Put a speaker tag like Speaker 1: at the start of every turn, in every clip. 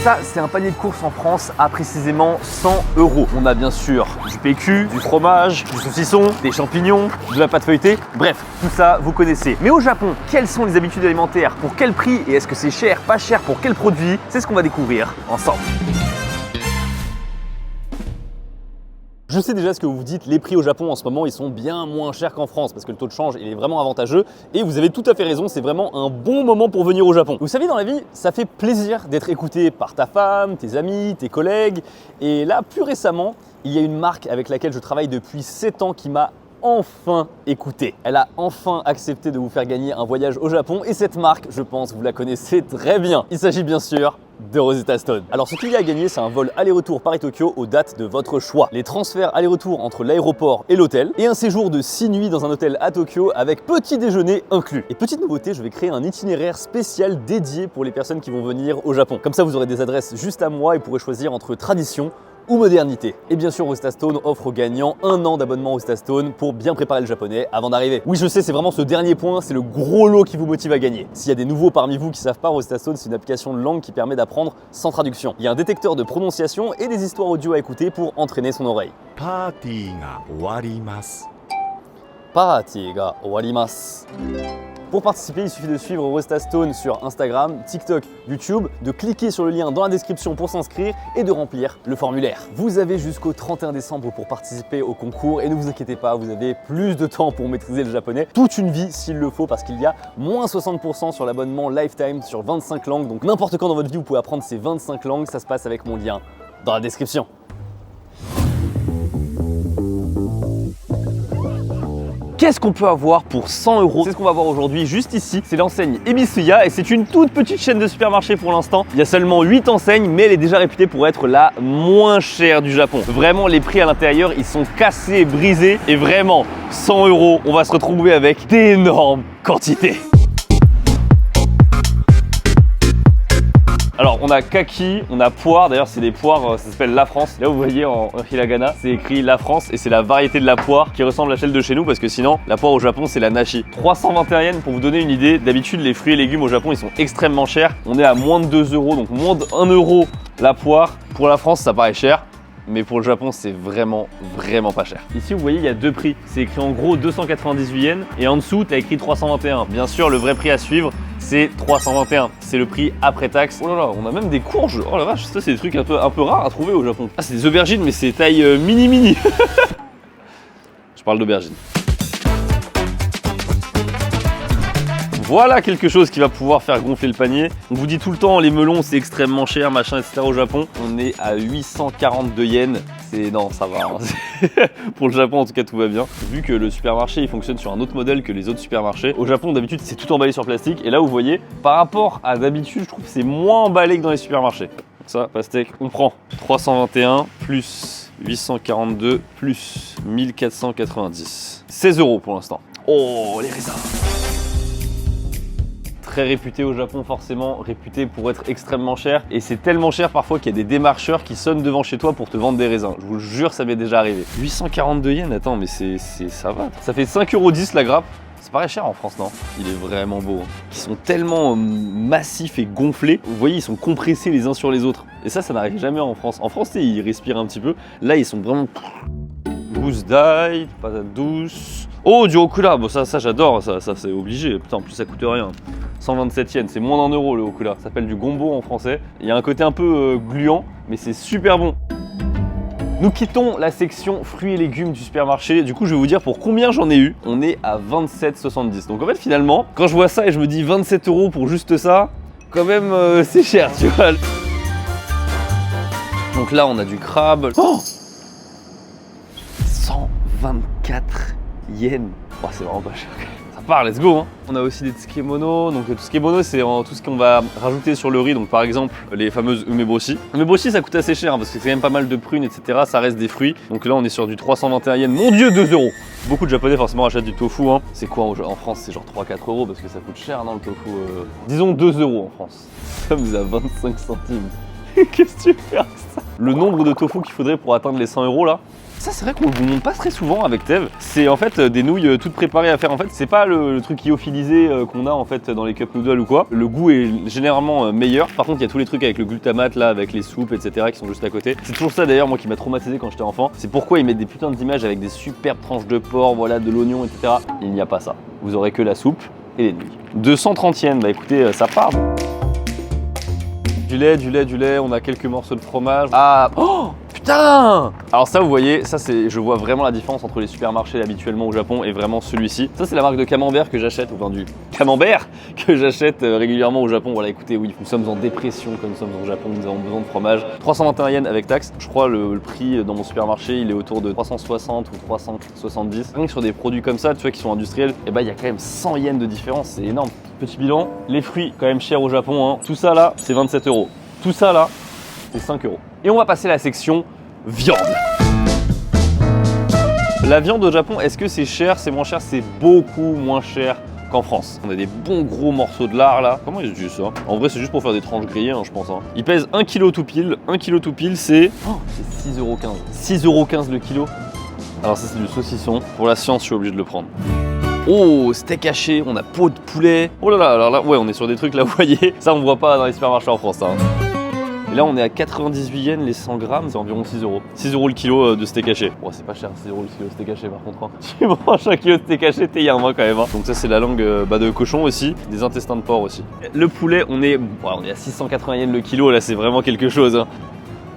Speaker 1: Ça, c'est un panier de courses en France à précisément 100 €. On a bien sûr du PQ, du fromage, du saucisson, des champignons, de la pâte feuilletée. Bref, tout ça, vous connaissez. Mais au Japon, quelles sont les habitudes alimentaires? Pour quel prix? Et est-ce que c'est cher, pas cher? Pour quel produit? C'est ce qu'on va découvrir ensemble. Je sais déjà ce que vous vous dites, les prix au Japon en ce moment ils sont bien moins chers qu'en France parce que le taux de change il est vraiment avantageux et vous avez tout à fait raison, c'est vraiment un bon moment pour venir au Japon. Vous savez, dans la vie, ça fait plaisir d'être écouté par ta femme, tes amis, tes collègues, et là plus récemment, il y a une marque avec laquelle je travaille depuis 7 ans qui m'a enfin écouté. Elle a enfin accepté de vous faire gagner un voyage au Japon et cette marque, je pense, vous la connaissez très bien. Il s'agit bien sûr de Rosetta Stone. Alors ce qu'il y a à gagner, c'est un vol aller-retour Paris-Tokyo aux dates de votre choix. Les transferts aller-retour entre l'aéroport et l'hôtel et un séjour de 6 nuits dans un hôtel à Tokyo avec petit déjeuner inclus. Et petite nouveauté, je vais créer un itinéraire spécial dédié pour les personnes qui vont venir au Japon. Comme ça, vous aurez des adresses juste à moi et pourrez choisir entre tradition ou modernité. Et bien sûr, Rosetta Stone offre aux gagnants 1 an d'abonnement Rosetta Stone pour bien préparer le japonais avant d'arriver. Oui, je sais, c'est vraiment ce dernier point, c'est le gros lot qui vous motive à gagner. S'il y a des nouveaux parmi vous qui savent pas, Rosetta Stone, c'est une application de langue qui permet d'apprendre sans traduction. Il y a un détecteur de prononciation et des histoires audio à écouter pour entraîner son oreille. Party ga owarimasu. Party ga owarimasu. Pour participer, il suffit de suivre Rosetta Stone sur Instagram, TikTok, YouTube, de cliquer sur le lien dans la description pour s'inscrire et de remplir le formulaire. Vous avez jusqu'au 31 décembre pour participer au concours et ne vous inquiétez pas, vous avez plus de temps pour maîtriser le japonais, toute une vie s'il le faut, parce qu'il y a moins 60% sur l'abonnement Lifetime sur 25 langues. Donc n'importe quand dans votre vie, vous pouvez apprendre ces 25 langues, ça se passe avec mon lien dans la description. Qu'est-ce qu'on peut avoir pour 100 €? C'est ce qu'on va voir aujourd'hui juste ici. C'est l'enseigne Ebisuya et c'est une toute petite chaîne de supermarché pour l'instant. Il y a seulement 8 enseignes, mais elle est déjà réputée pour être la moins chère du Japon. Vraiment, les prix à l'intérieur, ils sont cassés, brisés. Et vraiment, 100 €, on va se retrouver avec d'énormes quantités. Alors on a kaki, on a poire, d'ailleurs c'est des poires, ça s'appelle La France. Là vous voyez en hiragana, c'est écrit La France et c'est la variété de la poire qui ressemble à celle de chez nous parce que sinon la poire au Japon c'est la nashi. 321 yens pour vous donner une idée, d'habitude les fruits et légumes au Japon ils sont extrêmement chers. On est à moins de 2 €, donc moins de 1 € la poire. Pour la France ça paraît cher. Mais pour le Japon, c'est vraiment pas cher. Ici, vous voyez, il y a deux prix. C'est écrit en gros 298 yens et en dessous, tu as écrit 321. Bien sûr, le vrai prix à suivre, c'est 321. C'est le prix après taxe. Oh là là, on a même des courges. Oh la vache, ça, c'est des trucs un peu rares à trouver au Japon. Ah, c'est des aubergines, mais c'est taille mini. Je parle d'aubergines. Voilà quelque chose qui va pouvoir faire gonfler le panier. On vous dit tout le temps, les melons c'est extrêmement cher, machin, etc. au Japon. On est à 842 yens. Non, ça va. Hein. Pour le Japon, en tout cas, tout va bien. Vu que le supermarché, il fonctionne sur un autre modèle que les autres supermarchés. Au Japon, d'habitude, c'est tout emballé sur plastique. Et là, vous voyez, par rapport à d'habitude, je trouve que c'est moins emballé que dans les supermarchés. Ça, pastèque, on prend 321 plus 842 plus 1490. 16 € pour l'instant. Oh, les raisins. Très réputé au Japon, forcément réputé pour être extrêmement cher, et c'est tellement cher parfois qu'il y a des démarcheurs qui sonnent devant chez toi pour te vendre des raisins. Je vous jure, ça m'est déjà arrivé. 842 yens, attends, mais ça va. Ça fait 5,10 € la grappe. C'est pareil cher en France, non? Il est vraiment beau. Hein. Ils sont tellement massifs et gonflés. Vous voyez, ils sont compressés les uns sur les autres. Et ça n'arrive jamais en France. En France, ils respirent un petit peu. Là, ils sont vraiment... Gousse d'ail, patate douce. Oh, du okura, bon ça j'adore, ça c'est obligé. Putain, en plus ça coûte rien. 127 yens, c'est moins d'1 € le okura. Ça s'appelle du gombo en français. Il y a un côté un peu gluant, mais c'est super bon. Nous quittons la section fruits et légumes du supermarché. Du coup, je vais vous dire pour combien j'en ai eu. On est à 27,70. Donc en fait, finalement, quand je vois ça et je me dis 27 € pour juste ça, quand même, c'est cher, tu vois. Donc là, on a du crabe. Oh, 124 yens. Oh, c'est vraiment pas cher. Ça part, let's go. Hein. On a aussi des tsukemono. Donc, tsukemono, c'est tout ce qu'on va rajouter sur le riz. Donc, par exemple, les fameuses umeboshi. Umeboshi, ça coûte assez cher hein, parce que c'est quand même pas mal de prunes, etc. Ça reste des fruits. Donc là, on est sur du 321 yens. Mon Dieu, 2 €. Beaucoup de Japonais, forcément, achètent du tofu. Hein. C'est quoi en France? C'est genre 3-4 € parce que ça coûte cher, non, le tofu. Disons 2 € en France. Ça vous à 25 centimes. Qu'est-ce que tu veux faire avec ça? Le nombre de tofu qu'il faudrait pour atteindre les 100 € là, Ça c'est vrai qu'on vous montre pas très souvent avec Tev. C'est en fait des nouilles toutes préparées à faire. En fait c'est pas le truc lyophilisé qu'on a en fait dans les cup noodles ou quoi. Le goût est généralement meilleur. Par contre il y a tous les trucs avec le glutamate là, avec les soupes etc. qui sont juste à côté. C'est toujours ça d'ailleurs moi qui m'a traumatisé quand j'étais enfant. C'est pourquoi ils mettent des putains d'images avec des superbes tranches de porc, voilà, de l'oignon etc. Il n'y a pas ça. Vous aurez que la soupe et les nouilles. 230 yens, bah écoutez ça part. Du lait, on a quelques morceaux de fromage. Ah, oh putain! Alors ça vous voyez, ça c'est, je vois vraiment la différence entre les supermarchés habituellement au Japon et vraiment celui-ci. Ça c'est la marque de camembert que j'achète, enfin du camembert que j'achète régulièrement au Japon. Voilà écoutez, oui, nous sommes en dépression comme nous sommes au Japon, nous avons besoin de fromage. 321 yens avec taxe. Je crois le prix dans mon supermarché il est autour de 360 ou 370. Rien que sur des produits comme ça, tu vois, qui sont industriels, et bah il y a quand même 100 yens de différence, c'est énorme. Petit bilan, les fruits quand même chers au Japon, hein. Tout ça là c'est 27 €. Tout ça là c'est 5 €. Et on va passer à la section viande. La viande au Japon, est-ce que c'est cher, c'est moins cher? C'est beaucoup moins cher qu'en France. On a des bons gros morceaux de lard là. Comment ils utilisent ça? En vrai c'est juste pour faire des tranches grillées hein, je pense. Hein. Il pèse 1 kg tout pile. 1 kg tout pile c'est 6,15 €. 6,15 € le kilo. Alors ça c'est du saucisson. Pour la science je suis obligé de le prendre. Oh, steak haché, on a peau de poulet. Oh là là, alors là, ouais, on est sur des trucs là, vous voyez. Ça, on voit pas dans les supermarchés en France. Hein. Et là, on est à 98 yens les 100 grammes, c'est environ 6 €. 6 € le kilo de steak haché. Bon, c'est pas cher, 6 € le kilo de steak haché par contre. Hein. Tu manges un kilo de steak haché, t'es un mois quand même. Hein. Donc, ça, c'est la langue de cochon aussi, des intestins de porc aussi. Le poulet, on est à 680 yens le kilo, là, c'est vraiment quelque chose. Hein.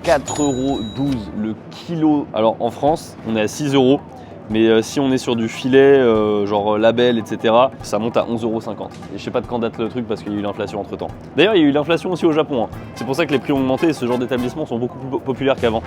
Speaker 1: 4,12 € le kilo. Alors, en France, on est à 6 €. Mais si on est sur du filet, genre label, etc., ça monte à 11,50 €. Et je sais pas de quand date le truc parce qu'il y a eu l'inflation entre temps. D'ailleurs, il y a eu l'inflation aussi au Japon. Hein. C'est pour ça que les prix ont augmenté et ce genre d'établissements sont beaucoup plus populaires qu'avant.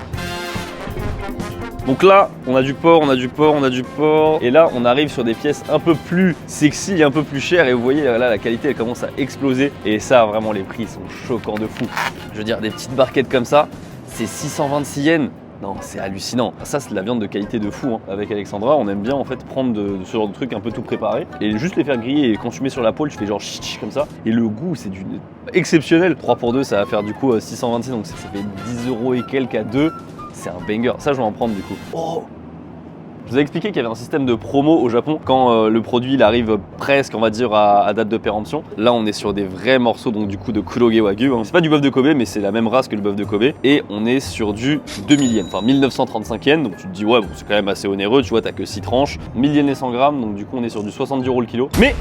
Speaker 1: Donc là, on a du porc, on a du porc, on a du porc. Et là, on arrive sur des pièces un peu plus sexy, un peu plus chères. Et vous voyez, là, la qualité, elle commence à exploser. Et ça, vraiment, les prix sont choquants de fou. Je veux dire, des petites barquettes comme ça, c'est 626 yens. Non, c'est hallucinant. Ça, c'est de la viande de qualité de fou. Hein. Avec Alexandra, on aime bien en fait prendre ce genre de trucs un peu tout préparé et juste les faire griller. Et quand tu mets sur la poêle, tu fais genre chich comme ça. Et le goût, c'est du exceptionnel. 3 pour 2, ça va faire du coup 626, donc ça fait 10 € et quelques à 2. C'est un banger. Ça, je vais en prendre du coup. Oh! Je vous ai expliqué qu'il y avait un système de promo au Japon quand le produit il arrive presque, on va dire, à date de péremption. Là, on est sur des vrais morceaux, donc du coup de Kuroge Wagyu. Hein. C'est pas du bœuf de Kobe, mais c'est la même race que le bœuf de Kobe. Et on est sur du 2000 yens, enfin 1935 yens. Donc tu te dis, ouais, bon, c'est quand même assez onéreux, tu vois, t'as que 6 tranches. 1000 yens les 100 grammes, donc du coup, on est sur du 70 € le kilo. Mais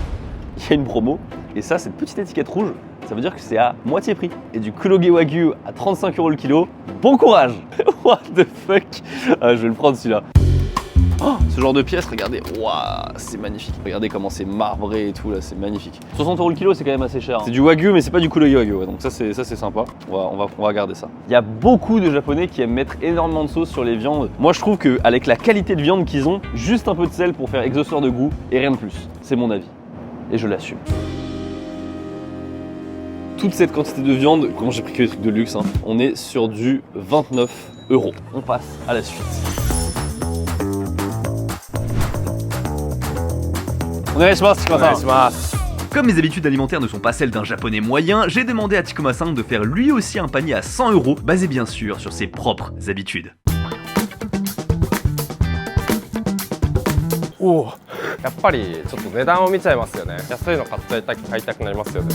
Speaker 1: il y a une promo, et ça, cette petite étiquette rouge, ça veut dire que c'est à moitié prix. Et du Kuroge Wagyu à 35 € le kilo, bon courage! What the fuck? Je vais le prendre celui-là. Oh, ce genre de pièce, regardez, waouh, c'est magnifique. Regardez comment c'est marbré et tout, là, c'est magnifique. 60 € le kilo, c'est quand même assez cher. Hein. C'est du Wagyu, mais c'est pas du Kuroge Wagyu, ouais, donc ça c'est sympa. On va regarder ça. Il y a beaucoup de Japonais qui aiment mettre énormément de sauce sur les viandes. Moi, je trouve qu'avec la qualité de viande qu'ils ont, juste un peu de sel pour faire exhausteur de goût et rien de plus. C'est mon avis. Et je l'assume. Toute cette quantité de viande, comment j'ai pris que des trucs de luxe, hein, on est sur du 29 €. On passe à la suite.
Speaker 2: Comme mes habitudes alimentaires ne sont pas celles d'un japonais moyen, j'ai demandé à Tikuma-san de faire lui aussi un panier à 100 €, basé bien sûr sur ses propres habitudes.
Speaker 3: おお、やっぱりちょっと値段を見ちゃいますよね。安いの買いたくなりますよね。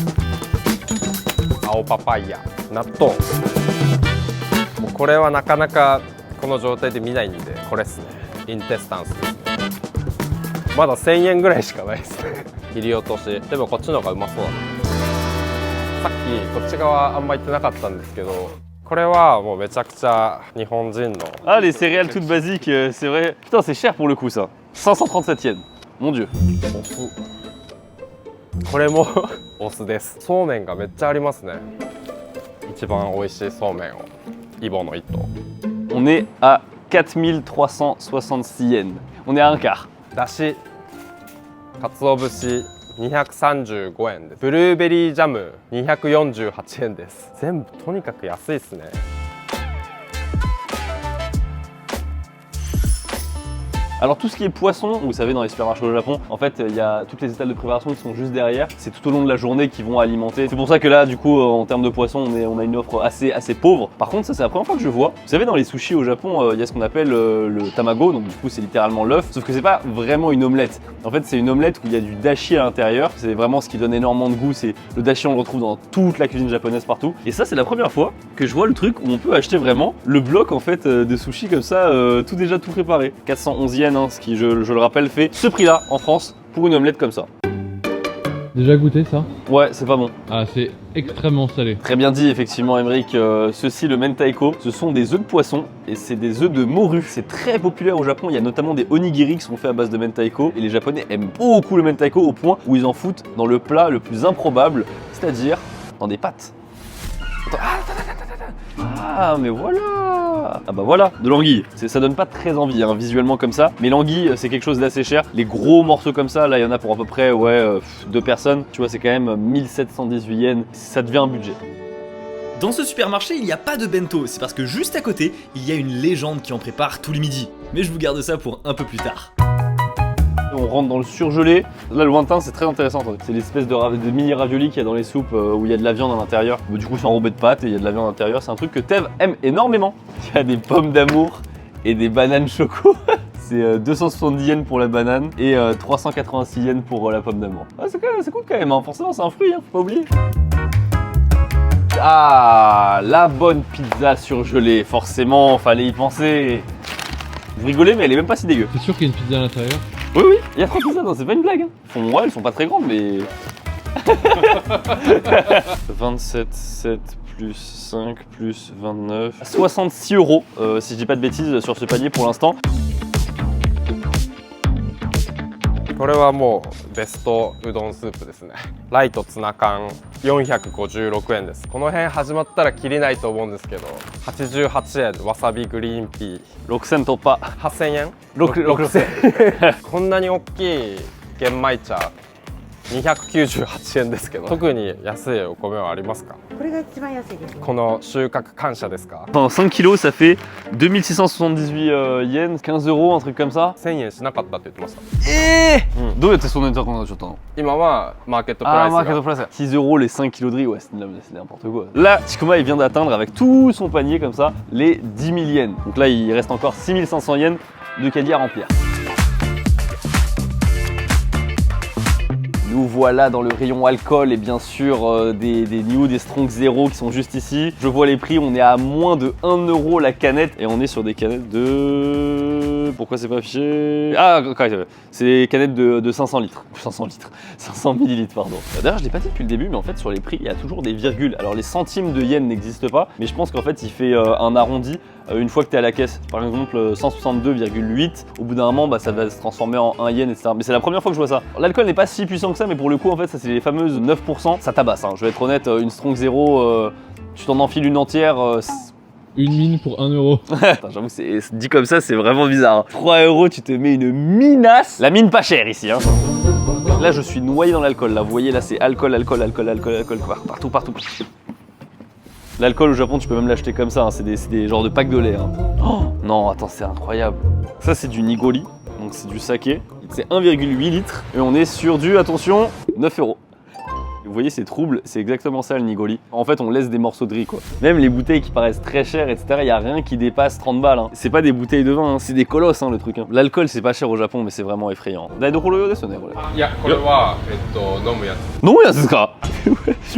Speaker 3: 青パパイヤ、納豆。もうこれはなかなかこの状態で見ないんで、これっすね。インテスタンスですね。まだ1000円ぐらいしかないですね。切り落とし。でもこっちの方がうまそうだな。さっきこっち側あんま言ってなかったんですけど、これはもうめちゃくちゃ日本人の。
Speaker 1: Ah, les céréales toutes basiques, c'est vrai. Putain, c'est cher pour le coup ça. 537 yens. Mon dieu.
Speaker 3: お酢。これもお酢です。そうめんがめっちゃありますね。一番美味しいそうめんを。イボの一頭。
Speaker 1: On est à 4366 yens. On est à un quart.
Speaker 3: だし、かつお節235円です。ブルーベリージャム248円です。全部とにかく安いですね。
Speaker 1: Alors tout ce qui est poisson, vous savez dans les supermarchés au Japon, en fait il y a toutes les étals de préparation qui sont juste derrière. C'est tout au long de la journée qui vont alimenter. C'est pour ça que là du coup en termes de poisson on a une offre assez pauvre. Par contre ça c'est la première fois que je vois. Vous savez dans les sushis au Japon il y a ce qu'on appelle le tamago, donc du coup c'est littéralement l'œuf. Sauf que c'est pas vraiment une omelette. En fait c'est une omelette où il y a du dashi à l'intérieur. C'est vraiment ce qui donne énormément de goût. C'est le dashi, on le retrouve dans toute la cuisine japonaise partout. Et ça c'est la première fois que je vois le truc où on peut acheter vraiment le bloc en fait de sushi comme ça, tout déjà tout préparé. 411 yens, hein, ce qui je le rappelle fait ce prix-là en France pour une omelette comme ça.
Speaker 4: Déjà goûté ça?
Speaker 1: Ouais, c'est pas bon.
Speaker 4: Ah, c'est extrêmement salé.
Speaker 1: Très bien dit effectivement Emeric, ceci le mentaiko, ce sont des œufs de poisson et c'est des œufs de morue. C'est très populaire au Japon, il y a notamment des onigiri qui sont faits à base de mentaiko et les japonais aiment beaucoup le mentaiko au point où ils en foutent dans le plat le plus improbable, c'est-à-dire dans des pâtes. Attends, ah mais voilà. Ah bah voilà, de l'anguille. Ça donne pas très envie hein, visuellement comme ça, mais l'anguille c'est quelque chose d'assez cher. Les gros morceaux comme ça, là il y en a pour à peu près 2 personnes. Tu vois c'est quand même 1718 yens, ça devient un budget.
Speaker 5: Dans ce supermarché, il n'y a pas de bento, c'est parce que juste à côté, il y a une légende qui en prépare tous les midis. Mais je vous garde ça pour un peu plus tard.
Speaker 1: On rentre dans le surgelé. Là, le lointain, c'est très intéressant. C'est l'espèce de mini ravioli qu'il y a dans les soupes où il y a de la viande à l'intérieur. Du coup, c'est enrobé de pâtes et il y a de la viande à l'intérieur. C'est un truc que Tev aime énormément. Il y a des pommes d'amour et des bananes choco. C'est 270 yens pour la banane et 386 yens pour la pomme d'amour. Ah, c'est cool quand même, hein. Forcément, c'est un fruit, hein. Faut pas oublier. Ah, la bonne pizza surgelée. Forcément, fallait y penser. Vous rigolez, mais elle est même pas si dégueu.
Speaker 4: C'est sûr qu'il y a une pizza à l'intérieur?
Speaker 1: Oui, il y a 3 pizzas, non, c'est pas une blague. Hein. Elles sont pas très grandes, mais. 27, 7 plus 5 plus 29. 66 €, si je dis pas de bêtises, sur ce panier pour l'instant.
Speaker 3: これはもうベストうどんスープですね。ライトツナ缶456円です。この辺始まったらきりないと思うんですけど、88円わさびグリーンピー
Speaker 1: 6000突破。
Speaker 3: 8000円
Speaker 1: 6000。
Speaker 3: こんなに大きい玄米茶298円ですけど、特に安いお米はありますか？
Speaker 6: これが一番安いですね。
Speaker 3: この収穫感謝ですか？
Speaker 1: 5 kilos, ça fait 2678 yens, 15 €, un truc comme ça.
Speaker 3: 1000円しなかったって言ってました。
Speaker 1: どうやってそんなに高くなっちゃったの？
Speaker 3: 今はマーケットプライスが
Speaker 1: 6 € les 5 kilos de riz, ouais, c'est n'importe quoi. Là, Chikoma il vient d'atteindre avec tout son panier comme ça les 10 000 yens. Donc là, il reste encore 6500 yens de caddie à remplir. Nous voilà dans le rayon alcool et bien sûr des New, des Strong Zero qui sont juste ici. Je vois les prix, on est à moins de 1 € la canette et on est sur des canettes de... Pourquoi c'est pas affiché? Ah, c'est des canettes de 500 litres. 500 millilitres, pardon. D'ailleurs, je l'ai pas dit depuis le début, mais en fait sur les prix, il y a toujours des virgules. Alors les centimes de yens n'existent pas, mais je pense qu'en fait il fait un arrondi une fois que tu es à la caisse. Par exemple 162,8, au bout d'un moment ça va se transformer en 1 yen, etc. Mais c'est la première fois que je vois ça. L'alcool n'est pas si puissant que ça, mais pour le coup en fait ça c'est les fameuses 9%, ça tabasse, hein. Je vais être honnête, une Strong Zero, tu t'en enfiles une entière.
Speaker 4: Une mine pour 1 €.
Speaker 1: Attends, j'avoue, c'est dit comme ça, c'est vraiment bizarre. 3 €, tu te mets une minace. La mine pas chère ici, hein. Là, je suis noyé dans l'alcool. Là, vous voyez, là, c'est alcool, partout. L'alcool au Japon, tu peux même l'acheter comme ça. Hein. C'est des genres de packs de lait. Hein. Oh, non, attends, c'est incroyable. Ça, c'est du nigori, donc c'est du saké. C'est 1,8 litres et on est sur du, attention, 9 €. Vous voyez ces troubles, c'est exactement ça le nigori. En fait, on laisse des morceaux de riz quoi. Même les bouteilles qui paraissent très chères, etc., il n'y a rien qui dépasse 30 balles. Hein. C'est pas des bouteilles de vin, hein. C'est des colosses hein, le truc. Hein. L'alcool, c'est pas cher au Japon, mais c'est vraiment effrayant. Non,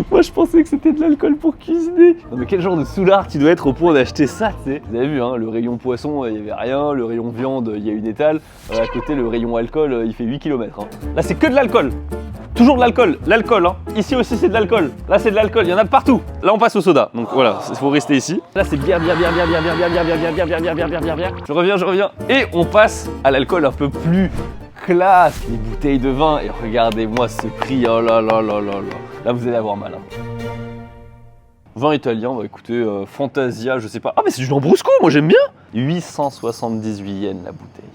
Speaker 1: moi je pensais que c'était de l'alcool pour cuisiner. Non mais quel genre de soulard tu dois être au point d'acheter ça, tu sais. Vous avez vu, hein, le rayon poisson, il y avait rien. Le rayon viande, il y a une étale. À côté, le rayon alcool, il fait 8 km. Hein. Là, c'est que de l'alcool. Toujours de l'alcool, hein. Ici aussi c'est de l'alcool. Là c'est de l'alcool, il y en a de partout. Là on passe au soda, donc voilà, il faut rester ici. Là c'est bière. Je reviens. Et on passe à l'alcool un peu plus classe. Les bouteilles de vin, et regardez-moi ce prix, oh là là. Là vous allez avoir mal. Hein. Vin italien, bah écoutez, Fantasia, je sais pas. Ah mais c'est du Lambrusco, moi j'aime bien. 878 yens la bouteille.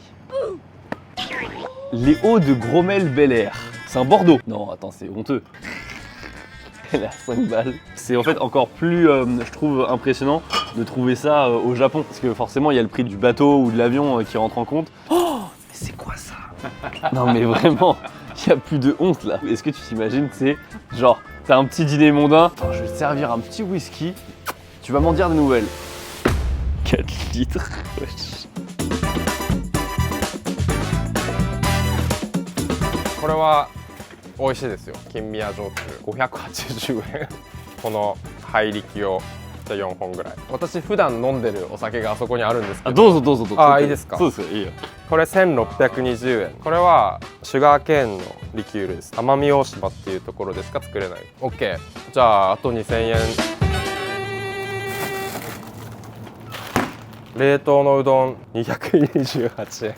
Speaker 1: Les hauts de Gromel Bel Air. C'est un Bordeaux. Non, attends, c'est honteux. Elle a 5 balles. C'est en fait encore plus, je trouve, impressionnant de trouver ça au Japon. Parce que forcément, il y a le prix du bateau ou de l'avion qui rentre en compte. Oh, c'est quoi ça? Non mais vraiment, il n'y a plus de honte là. Est-ce que tu t'imagines, c'est genre, t'as un petit dîner mondain, attends, je vais te servir un petit whisky, tu vas m'en dire des nouvelles. 4 litres, wesh.
Speaker 3: これは美味しいですよ。金宮焼酎580円。この入力をじゃあ4本ぐらい。私普段飲んでるお酒があそこにあるんですけど。
Speaker 1: どうぞどうぞどうぞ。
Speaker 3: あ、いいですか。
Speaker 1: そうですよ、いいよ。
Speaker 3: これ1620円。これはシュガーケーンのリキュールです。奄美大島っていうところでしか作れない。OK。じゃああと2000円。冷凍のうどん228円。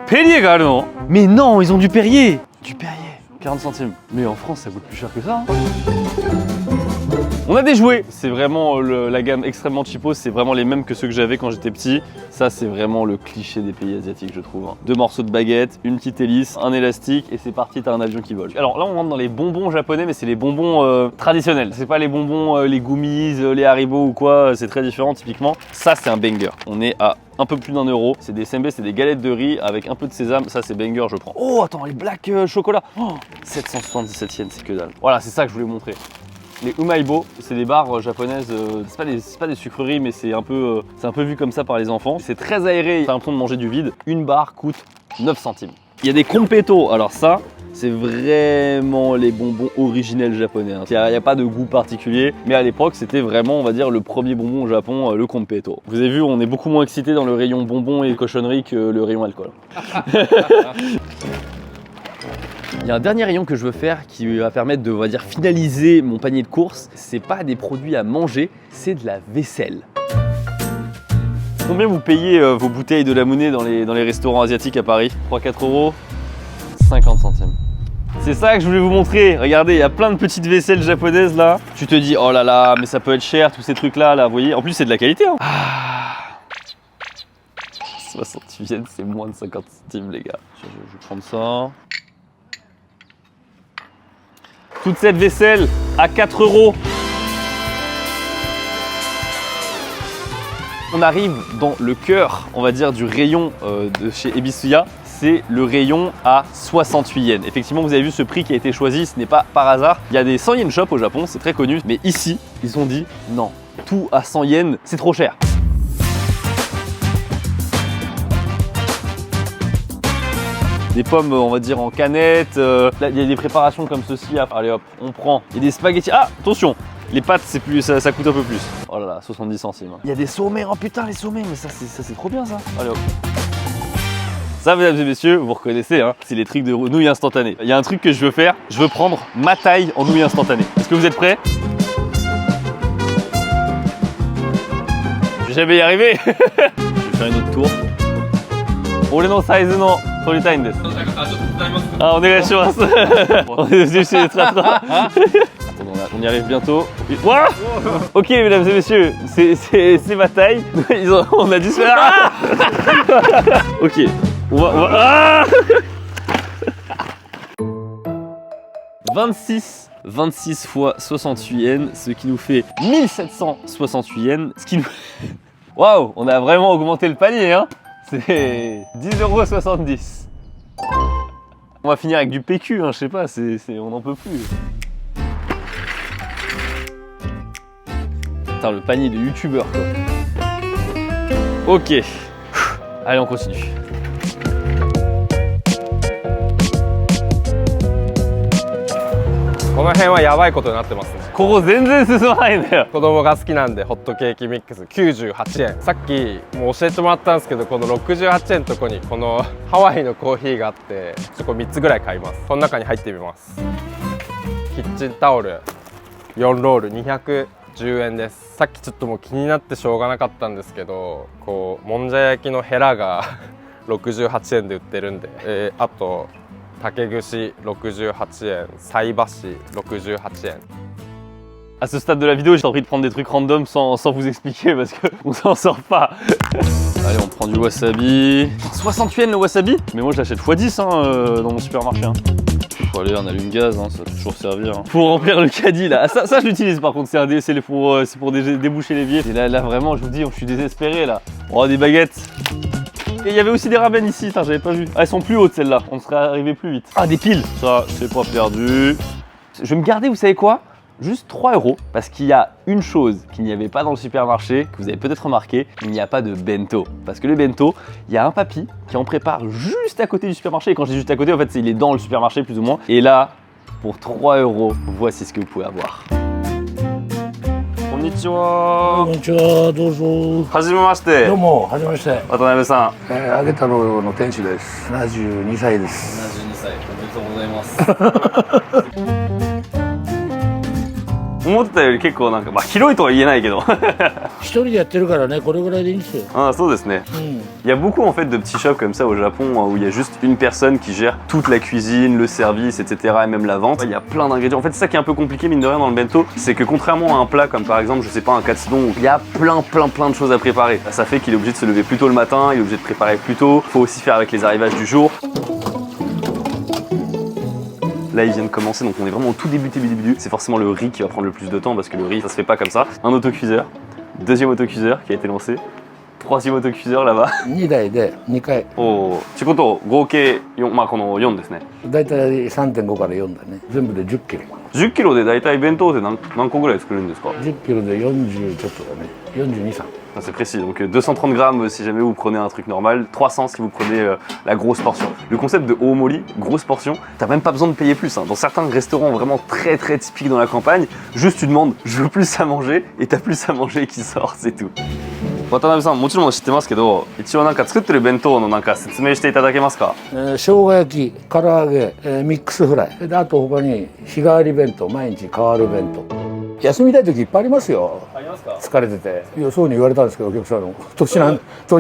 Speaker 1: Perrierがあるの? Mais non, ils ont du Perrier. Du Perrier, 40 centimes. Mais en France, ça coûte plus cher que ça. On a des jouets, c'est vraiment la gamme extrêmement cheapos, c'est vraiment les mêmes que ceux que j'avais quand j'étais petit. Ça, c'est vraiment le cliché des pays asiatiques, je trouve. 2 morceaux de baguette, une petite hélice, un élastique et c'est parti, t'as un avion qui vole. Alors là, on rentre dans les bonbons japonais, mais c'est les bonbons traditionnels. C'est pas les bonbons, les gummies, les Haribo ou quoi, c'est très différent typiquement. Ça, c'est un banger. On est à un peu plus d'1 euro. C'est des sembe, c'est des galettes de riz avec un peu de sésame. Ça, c'est banger, je prends. Oh, attends, les black chocolat. Oh, 777 yens, c'est que dalle. Voilà, c'est ça que je voulais montrer. Les umaibo, c'est des barres japonaises, c'est pas des sucreries, mais c'est un peu vu comme ça par les enfants. C'est très aéré, t'as l'impression de manger du vide. Une barre coûte 9 centimes. Il y a des competto, alors ça, c'est vraiment les bonbons originels japonais. Il n'y a pas de goût particulier, mais à l'époque, c'était vraiment, on va dire, le premier bonbon au Japon, le competto. Vous avez vu, on est beaucoup moins excité dans le rayon bonbons et cochonneries que le rayon alcool. Il y a un dernier rayon que je veux faire qui va permettre de, on va dire, finaliser mon panier de courses. C'est pas des produits à manger, c'est de la vaisselle. Combien vous payez vos bouteilles de Lamune dans les restaurants asiatiques à Paris? 3-4 euros, 50 centimes. C'est ça que je voulais vous montrer. Regardez, il y a plein de petites vaisselles japonaises là. Tu te dis, oh là là, mais ça peut être cher, tous ces trucs là, vous voyez. En plus, c'est de la qualité. Hein. 68 yens, c'est moins de 50 centimes, les gars. Je vais prendre ça. Toute cette vaisselle à 4 euros. On arrive dans le cœur, on va dire, du rayon de chez Ebisuya. C'est le rayon à 68 yens. Effectivement, vous avez vu ce prix qui a été choisi, ce n'est pas par hasard. Il y a des 100 yens shop au Japon, c'est très connu. Mais ici, ils ont dit non, tout à 100 yens, c'est trop cher. Des pommes, on va dire, en canette. Là, il y a des préparations comme ceci. Allez hop, on prend. Il y a des spaghettis. Ah, attention, les pâtes, c'est plus, ça coûte un peu plus. Oh là là, 70 centimes. Il y a des sommets. Oh putain, les sommets, mais ça c'est trop bien ça. Allez hop. Ça, mesdames et messieurs, vous reconnaissez, hein, c'est les trucs de nouilles instantanées. Il y a un truc que je veux faire. Je veux prendre ma taille en nouilles instantanées. Est-ce que vous êtes prêts? Je vais jamais y arriver. Je vais faire une autre tour. 俺のサイズの取りたいんです。あ、お願いします。On y arrive bientôt. Ouah, ok, mesdames et messieurs, c'est ma taille. On a dû se faire. Ah ok, on va. Ah 26 fois 68 yens, ce qui nous fait 1768 yens. Ce qui nous. Waouh, on a vraiment augmenté le panier, hein. C'est 10,70 €. On va finir avec du PQ, hein, je sais pas, on n'en peut plus. Putain, le panier de youtubeurs quoi. Ok, allez on continue.
Speaker 3: この辺はやばいことになってますね。
Speaker 1: ここ全然進まないんだよ。
Speaker 3: 子供が好きなんでホットケーキミックス98円。さっきもう教えてもらったんですけど、この68円のとこにこのハワイのコーヒーがあって、これ3つぐらい買います。この中に入ってみます。キッチンタオル4ロール210円です。さっきちょっともう気になってしょうがなかったんですけど、こうもんじゃ焼きのヘラが68円で売ってるんで、あと竹串68円、菜箸68円。
Speaker 1: À ce stade de la vidéo, j'ai envie de prendre des trucs random sans vous expliquer parce qu'on s'en sort pas. Allez, on prend du wasabi. 60 yens le wasabi. Mais moi je l'achète x10 hein, dans mon supermarché. Hein. Allez, on allume gaz, hein, ça peut toujours servir. Hein. Pour remplir le caddie là. Ça je l'utilise par contre, c'est pour déboucher l'évier. Et là vraiment, je vous dis, je suis désespéré là. Oh, des baguettes. Et il y avait aussi des ramen ici, ça j'avais pas vu. Ah, elles sont plus hautes celles-là, on serait arrivé plus vite. Ah, des piles. Ça, c'est pas perdu. Je vais me garder, vous savez quoi? Juste 3 €, parce qu'il y a une chose qu'il n'y avait pas dans le supermarché, que vous avez peut-être remarqué, il n'y a pas de bento. Parce que le bento, il y a un papy qui en prépare juste à côté du supermarché. Et quand je dis juste à côté, en fait, il est dans le supermarché plus ou moins. Et là, pour 3 €, voici ce que vous pouvez avoir. Konnichiwa.
Speaker 6: こんにちは、どうぞ。
Speaker 1: はじめまして
Speaker 6: どう。も、はじめまして。
Speaker 1: 渡辺さん。
Speaker 6: 揚げ太郎の店主です。72歳です。
Speaker 1: 72歳、おめでとうございます。思ってたより結構なんか、まあ広いとは言えないけど。
Speaker 6: 一人でやってるからね、これぐらいでいいんですよ。
Speaker 1: Ah, ça, c'est vrai. Il y a beaucoup en fait de petits shops comme ça au Japon où il y a juste une personne qui gère toute la cuisine, le service, etc. et même la vente. Il y a plein d'ingrédients. En fait, c'est ça qui est un peu compliqué mine de rien dans le bento, c'est que contrairement à un plat comme par exemple, je sais pas, un katsudon où il y a plein de choses à préparer. Ça fait qu'il est obligé de se lever plus tôt le matin, il est obligé de préparer plus tôt. Faut aussi faire avec les arrivages du jour. Là, ils viennent commencer, donc on est vraiment au tout début. C'est forcément le riz qui va prendre le plus de temps parce que le riz, ça se fait pas comme ça. Un autocuiseur, deuxième autocuiseur qui a été lancé, troisième autocuiseur là-bas.
Speaker 6: 2台で2回。
Speaker 1: おー、ってことを合計4、まあこの4ですね。
Speaker 6: だいたい 3.5 から4だね。全部で10キロ。
Speaker 1: 10キロで大体弁当で何個ぐらい作るんですか？
Speaker 6: 10キロで40ちょっとだね。42、3。
Speaker 1: C'est précis, donc 230 grammes si jamais vous prenez un truc normal, 300 si vous prenez la grosse portion. Le concept de Oomori, grosse portion, t'as même pas besoin de payer plus. Hein. Dans certains restaurants vraiment très typiques dans la campagne, juste tu demandes je veux plus à manger et t'as plus à manger qui sort, c'est tout. 渡辺さん、もちろん知ってますけど、一応なんか作ってる弁当のなんか説明していただけますか？
Speaker 6: 生姜焼き、唐揚げ、ミックスフライ。であと他に日替わり弁当、毎日変わる弁当。休みたい時いっぱいありますよ。
Speaker 1: ありますか？
Speaker 6: 疲れてて、いやそうに言われたんですけど、お客さんの年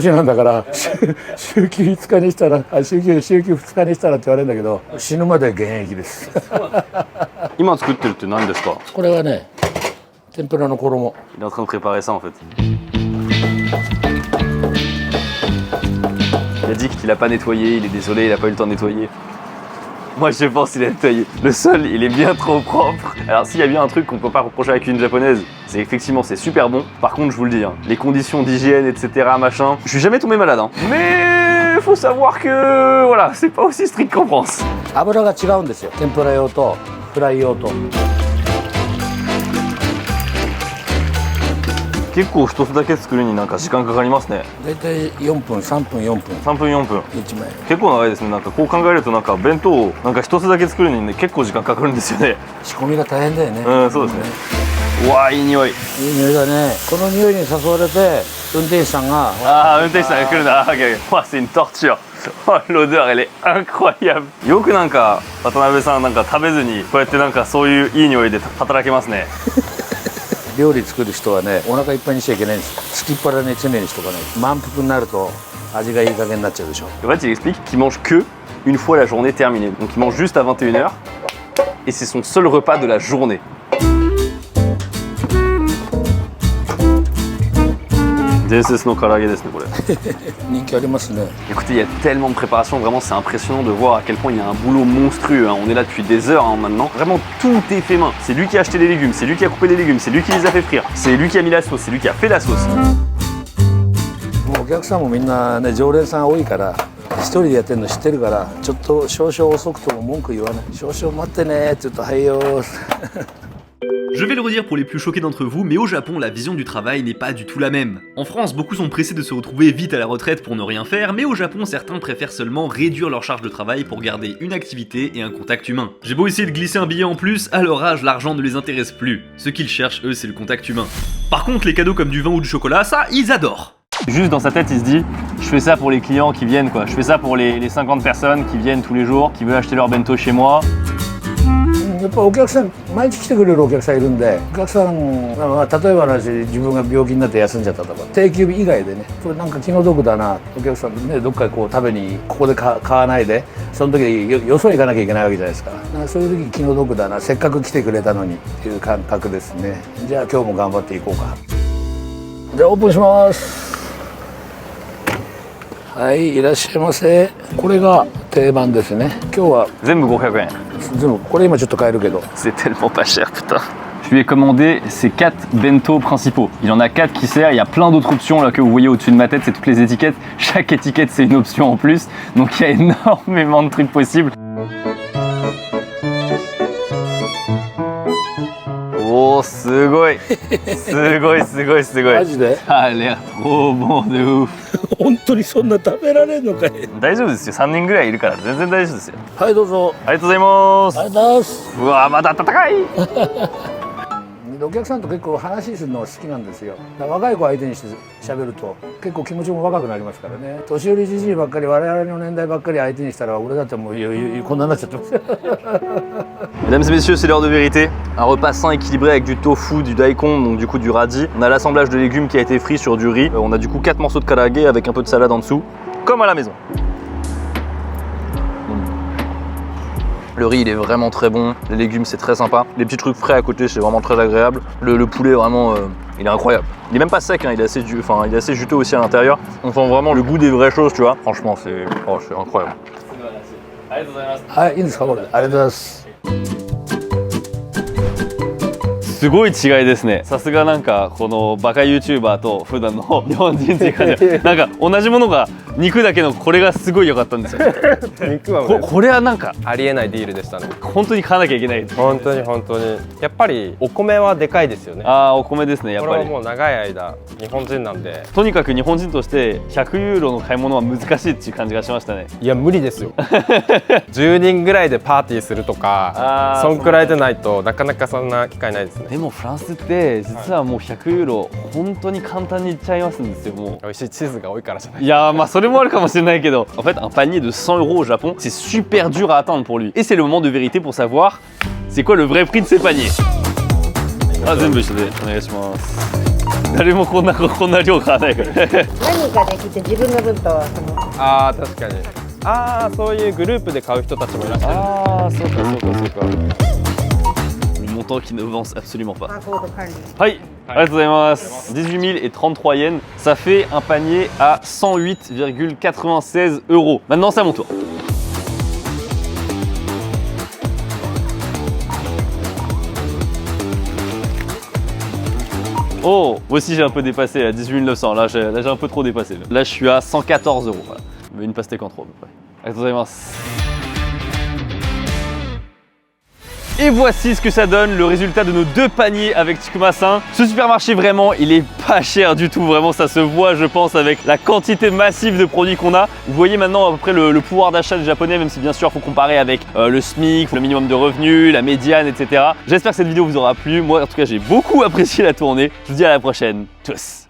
Speaker 6: なんだから週休5日にしたら、週休2日にしたらって言われるんだけど、死ぬまで現役です。
Speaker 1: 今作ってるって何ですか？
Speaker 6: これはね、天ぷらの衣。
Speaker 1: Il est en train de préparer ça en fait. Il a dit qu'il a pas nettoyé, il est désolé, il a pas eu le temps de nettoyer. Moi je pense qu'il a nettoyé. Le sol il est bien trop propre. Alors s'il y a bien un truc qu'on peut pas reprocher à la cuisine japonaise, c'est effectivement c'est super bon. Par contre je vous le dis, hein, les conditions d'hygiène etc machin, je suis jamais tombé malade hein. Mais faut savoir que voilà, c'est pas aussi strict qu'en France.
Speaker 6: 油が違うんですよ。天ぷら用とフライ用と。
Speaker 1: 結構一つだけ作るになんか時間かかりますね。
Speaker 6: だいたい4分、3分、4分。
Speaker 1: 3分4分。
Speaker 6: 1枚。
Speaker 1: 結構長いですね。なんかこう考えるとなんか弁当をなんか一つだけ作るのにね結構時間かかるんですよね。
Speaker 6: 仕込みが大変だよね。
Speaker 1: うん、そうですね。うわーいい匂い。
Speaker 6: いい匂いだね。この匂いに誘われて運転手さんが。
Speaker 1: ああ運転手さんが来るんだ。あー、わ、c'est une torture. L'odeur elle est incroyable. よくなんか渡辺さんなんか食べずにこうやってなんかそういういい匂いで働けますね。
Speaker 6: 料理作る人はね、お腹いっぱいにしちゃいけないんですよ。すきっ腹に常にしとかない。満腹になると味がいい加減になっちゃうでしょ。
Speaker 1: En fait, il explique qu'il mange que une fois la journée terminée. Donc il mange juste à 21h et c'est son seul repas de la journée. Écoutez, il y a tellement de préparation, vraiment c'est impressionnant de voir à quel point il y a un boulot monstrueux. Hein. On est là depuis des heures hein, maintenant. Vraiment tout est fait main. C'est lui qui a acheté les légumes, c'est lui qui a coupé les légumes, c'est lui qui les a fait frire, c'est lui qui a mis la sauce, c'est lui qui a fait la sauce.
Speaker 6: もうお客さんもみんなね常連さん多いから一人でやってるの知ってるからちょっと少々遅くとも文句言わない。少々待ってねって言うとはいよ。
Speaker 2: Je vais le redire pour les plus choqués d'entre vous, mais au Japon, la vision du travail n'est pas du tout la même. En France, beaucoup sont pressés de se retrouver vite à la retraite pour ne rien faire, mais au Japon, certains préfèrent seulement réduire leur charge de travail pour garder une activité et un contact humain. J'ai beau essayer de glisser un billet en plus, à leur âge, l'argent ne les intéresse plus. Ce qu'ils cherchent, eux, c'est le contact humain. Par contre, les cadeaux comme du vin ou du chocolat, ça, ils adorent.
Speaker 1: Juste dans sa tête, il se dit je fais ça pour les clients qui viennent quoi. Je fais ça pour les 50 personnes qui viennent tous les jours, qui veulent acheter leur bento chez moi.
Speaker 6: やっぱお客さん毎日来てくれるお客さんいるんで、お客さんが例えばの話自分が病気になって休んじゃったとか定休日以外でね、これなんか気の毒だな、お客さんねどっかこう食べにここで買わないでその時によそに行かなきゃいけないわけじゃないですか。だからそういう時気の毒だな、せっかく来てくれたのにっていう感覚ですね。じゃあ今日も頑張っていこうか。じゃあオープンします。はい、いらっしゃいませ。これが定番ですね。今日は
Speaker 1: 全部500円。
Speaker 6: でもこれ今ちょっと買えるけど。
Speaker 1: C'est tellement pas cher putain. Je lui ai commandé ces 4 bento principaux. Il y en a 4 qui servent, il y a plein d'autres options là que vous voyez au-dessus de ma tête, c'est toutes les étiquettes. Chaque étiquette c'est une option en plus, donc il y a énormément de trucs possibles. Oh, すごいすごいすごいすごい。
Speaker 6: マジで
Speaker 1: Ça a l'air trop bon de ouf。
Speaker 6: 本当にそんな食べられるのかい。
Speaker 1: 大丈夫ですよ、3人ぐらいいるから全然大丈夫ですよ。
Speaker 6: はいどうぞ。
Speaker 1: ありがとうございます。
Speaker 6: ありがとうございます。
Speaker 1: うわー、まだ暖かい。
Speaker 6: お客さんと結構話すの好きなんですよ。だから若い子相手にして喋ると結構気持ちも若くなりますからね。年寄りじじいばっかり、我々の年代ばっかり相手にしたら俺だってもうこんなになっちゃってます。
Speaker 1: Mesdames et messieurs, c'est l'heure de vérité. Un repas sain équilibré avec du tofu, du daikon, donc du coup du radis. On a l'assemblage de légumes qui a été frit sur du riz. On a du coup 4 morceaux de karage avec un peu de salade en dessous, comme à la maison. Le riz il est vraiment très bon, les légumes c'est très sympa, les petits trucs frais à côté c'est vraiment très agréable. Le poulet vraiment il est incroyable. Il est même pas sec, hein, il est assez juteux aussi à l'intérieur. On sent vraiment le goût des vraies choses, tu vois. Franchement c'est incroyable.
Speaker 6: はい、いいんですかこれ。ありがとうございます。
Speaker 1: すごい違いですね。さすがなんかこのバカ YouTuber と普段の日本人っていう感じ。なんか同じものが肉だけのこれがすごい良かったんですよ。
Speaker 3: 肉はもう
Speaker 1: これはなんか
Speaker 3: ありえないディールでしたね。
Speaker 1: 本当に買わなきゃいけない。
Speaker 3: 本当に本当にやっぱりお米はでかいですよね。
Speaker 1: ああお米ですねやっぱり。
Speaker 3: これはもう長い間日本人なんで。
Speaker 1: とにかく日本人として100ユーロの買い物は難しいっていう感じがしましたね。
Speaker 3: いや無理ですよ。10人ぐらいでパーティーするとかそんくらいでないとなかなかそんな機会ないですね。
Speaker 1: でもフランスって実はもう100ユーロ本当に簡単にいっちゃいますんですよもう。
Speaker 3: 美味しいチーズが多いからじゃない。
Speaker 1: いやまあそれもあるかもしれないけど。En fait un panier de 100 € au Japon c'est super dur à atteindre pour lui. Et c'est le moment de vérité pour savoir c'est quoi le vrai prix de ces paniers. あ全部一緒でお願いします。誰もこんな量買わないから。
Speaker 7: 何かできて自分の分とその
Speaker 3: ああ確かに。ああそういうグループで買う人たちもいらっしゃる。
Speaker 1: ああそうかそうかそうか。Le montant qui ne avance absolument pas.
Speaker 7: バーコード管理。
Speaker 1: はい、ありがとうございます。18 033 yens, ça fait un panier à 108,96 €. Maintenant, c'est à mon tour. Oh, moi aussi j'ai un peu dépassé à 18 900. Là, j'ai un peu trop dépassé. Là, je suis à 114 €. Voilà. Mais une pastèque en trop à peu près. ありがとうございます。Et voici ce que ça donne, le résultat de nos 2 paniers avec Tsukumasan. Ce supermarché vraiment, il est pas cher du tout, vraiment ça se voit je pense avec la quantité massive de produits qu'on a. Vous voyez maintenant à peu près le pouvoir d'achat des Japonais, même si bien sûr il faut comparer avec le SMIC, le minimum de revenus, la médiane, etc. J'espère que cette vidéo vous aura plu, moi en tout cas j'ai beaucoup apprécié la tournée. Je vous dis à la prochaine, tchuss.